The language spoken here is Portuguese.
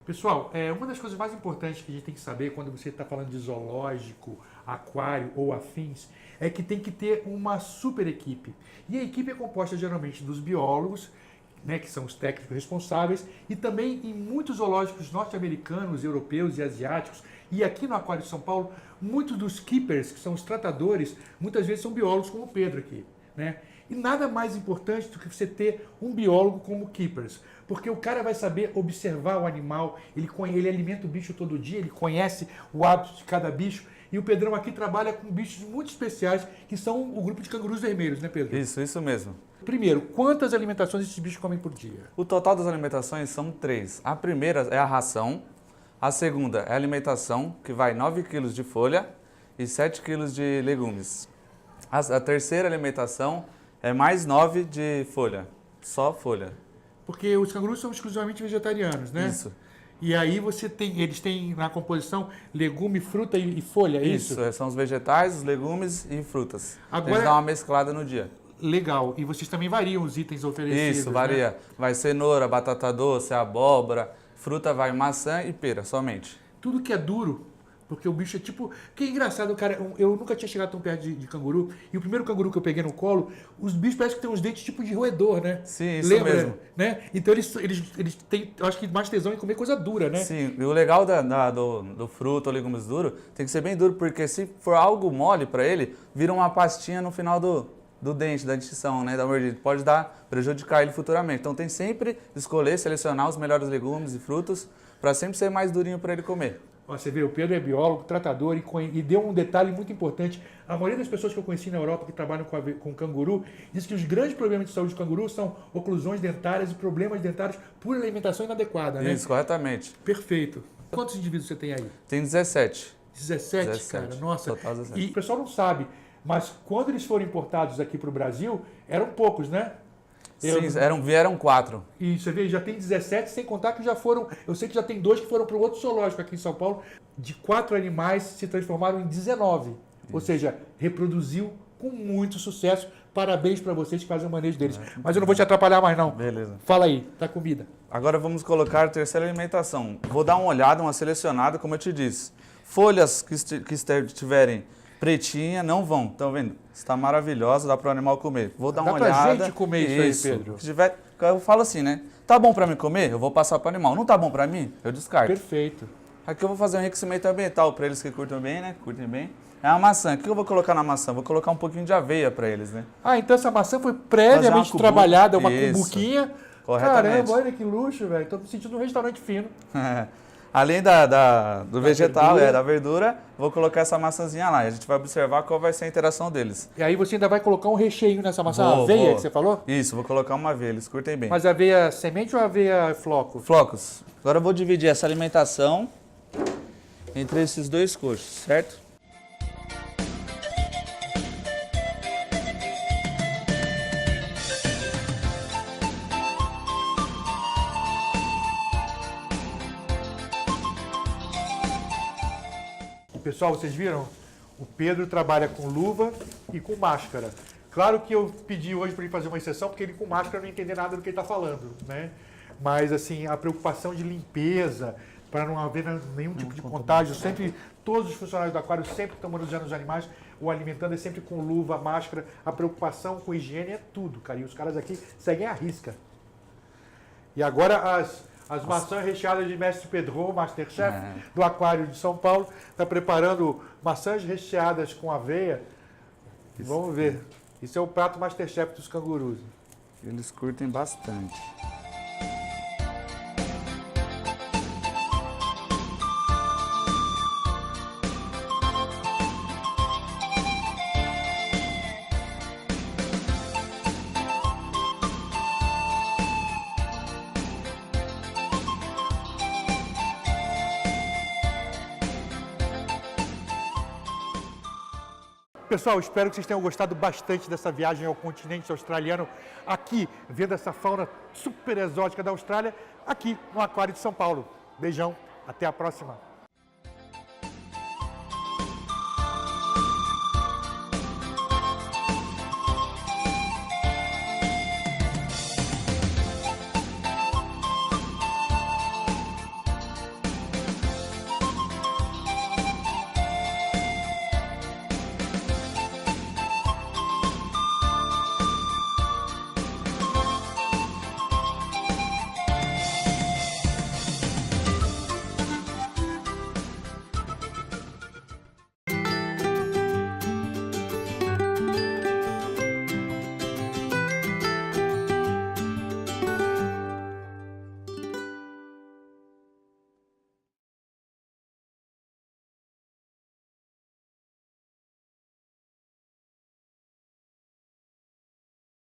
Pessoal, uma das coisas mais importantes que a gente tem que saber quando você está falando de zoológico, aquário ou afins, é que tem que ter uma super equipe. E a equipe é composta geralmente dos biólogos, né, que são os técnicos responsáveis, e também em muitos zoológicos norte-americanos, europeus e asiáticos, e aqui no Aquário de São Paulo, muitos dos keepers, que são os tratadores, muitas vezes são biólogos como o Pedro aqui, né? E nada mais importante do que você ter um biólogo como keepers, porque o cara vai saber observar o animal, ele alimenta o bicho todo dia, ele conhece o hábito de cada bicho, e o Pedrão aqui trabalha com bichos muito especiais, que são o grupo de cangurus vermelhos, né, Pedro? Isso mesmo. Primeiro, quantas alimentações esses bichos comem por dia? O total das alimentações são 3. A primeira é a ração, a segunda é a alimentação, que vai 9 kg de folha e 7 kg de legumes. A terceira alimentação é mais 9 de folha, só folha. Porque os cangurus são exclusivamente vegetarianos, né? Isso. E aí eles têm na composição legume, fruta e folha, é isso? Isso, são os vegetais, os legumes e frutas. Agora, eles dão uma mesclada no dia. Legal. E vocês também variam os itens oferecidos, Isso, varia. Né? Vai cenoura, batata doce, abóbora, fruta vai maçã e pera, somente. Tudo que é duro, porque o bicho é tipo... Que é engraçado, cara, eu nunca tinha chegado tão perto de canguru, e o primeiro canguru que eu peguei no colo, os bichos parecem que tem uns dentes tipo de roedor, né? Sim, isso Lembra, mesmo. Né? Então eles têm, eu acho que mais tesão em comer coisa dura, né? Sim, e o legal do fruto ou legumes duro tem que ser bem duro, porque se for algo mole para ele, vira uma pastinha no final do dente, da dentição, né, da mordida. Pode prejudicar ele futuramente. Então tem sempre escolher, selecionar os melhores legumes e frutos para sempre ser mais durinho para ele comer. Ó, você vê, o Pedro é biólogo, tratador e deu um detalhe muito importante. A maioria das pessoas que eu conheci na Europa que trabalham com canguru diz que os grandes problemas de saúde do canguru são oclusões dentárias e problemas dentários por alimentação inadequada, né? Isso, corretamente. Perfeito. Quantos indivíduos você tem aí? Tem 17. 17, cara, nossa. Total 17. E o pessoal não sabe, mas quando eles foram importados aqui para o Brasil, eram poucos, né? Sim, vieram 4. E você vê, já tem 17, sem contar que já foram... Eu sei que já tem 2 que foram para o outro zoológico aqui em São Paulo. De 4 animais se transformaram em 19. Isso. Ou seja, reproduziu com muito sucesso. Parabéns para vocês que fazem o manejo deles. Mas eu não vou te atrapalhar mais não. Beleza. Fala aí, da comida. Agora vamos colocar a terceira alimentação. Vou dar uma olhada, uma selecionada, como eu te disse. Folhas que estiverem pretinha, não vão. Estão vendo? Está maravilhosa, dá para o animal comer. Vou dar uma olhada. Dá pra gente comer isso aí, Pedro. Se tiver, eu falo assim, né? Tá bom para mim comer? Eu vou passar para o animal. Não tá bom para mim? Eu descarto. Perfeito. Aqui eu vou fazer um enriquecimento ambiental para eles que curtem bem, né? Curtem bem. É a maçã. O que eu vou colocar na maçã? Vou colocar um pouquinho de aveia para eles, né? Ah, então essa maçã foi previamente trabalhada, uma Isso. cumbuquinha. Corretamente. Caramba, olha que luxo, velho. Tô me sentindo um restaurante fino. Além do vegetal, da verdura, vou colocar essa maçãzinha lá. E a gente vai observar qual vai ser a interação deles. E aí você ainda vai colocar um recheio nessa maçã, aveia que você falou? Isso, vou colocar uma aveia, eles curtem bem. Mas aveia semente ou aveia floco? Flocos. Agora eu vou dividir essa alimentação entre esses 2 coxos, certo? Pessoal, vocês viram? O Pedro trabalha com luva e com máscara. Claro que eu pedi hoje para ele fazer uma exceção, porque ele com máscara não entender nada do que ele está falando, né? Mas, assim, a preocupação de limpeza, para não haver nenhum tipo de contágio, sempre, todos os funcionários do aquário sempre estão manejando os animais, ou alimentando é sempre com luva, máscara. A preocupação com higiene é tudo, cara. E os caras aqui seguem a risca. E agora as maçãs recheadas de Mestre Pedro, Masterchef do Aquário de São Paulo, está preparando maçãs recheadas com aveia. Vamos ver. Isso é o prato Masterchef dos cangurus. Eles curtem bastante. Pessoal, espero que vocês tenham gostado bastante dessa viagem ao continente australiano, aqui, vendo essa fauna super exótica da Austrália, aqui no Aquário de São Paulo. Beijão, até a próxima!